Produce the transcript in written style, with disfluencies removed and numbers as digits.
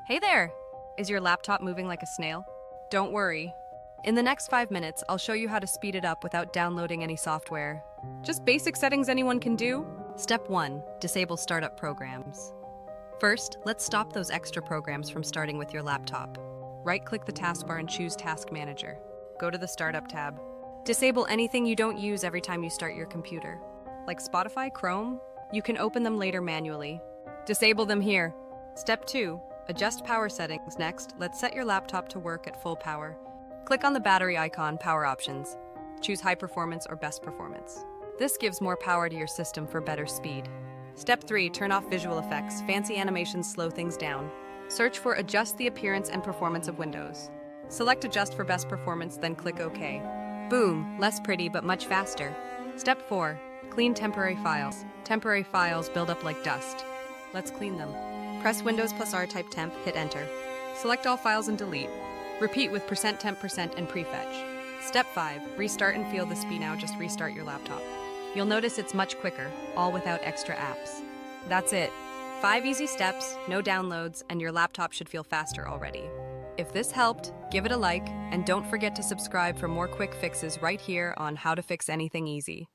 Hey there! Is your laptop moving like a snail? Don't worry. In the next 5 minutes, I'll show you how to speed it up without downloading any software. Just basic settings anyone can do. Step 1. Disable startup programs. First, let's stop those extra programs from starting with your laptop. Right-click the taskbar and choose Task Manager. Go to the Startup tab. Disable anything you don't use every time you start your computer. Like Spotify, Chrome? You can open them later manually. Disable them here. Step 2. Adjust power settings. Next, let's set your laptop to work at full power. Click on the battery icon, Power Options. Choose High Performance or Best Performance. This gives more power to your system for better speed. Step 3. Turn off visual effects. Fancy animations slow things down. Search for Adjust the appearance and performance of Windows. Select Adjust for Best Performance, then click OK. Boom! Less pretty, but much faster. Step 4. Clean temporary files. Temporary files build up like dust. Let's clean them. Press Windows plus R, type temp, hit enter. Select all files and delete. Repeat with %temp% and prefetch. Step 5. Restart and feel the speed. Now just restart your laptop. You'll notice it's much quicker, all without extra apps. That's it. 5 easy steps, no downloads, and your laptop should feel faster already. If this helped, give it a like, and don't forget to subscribe for more quick fixes right here on How to Fix Anything Easy.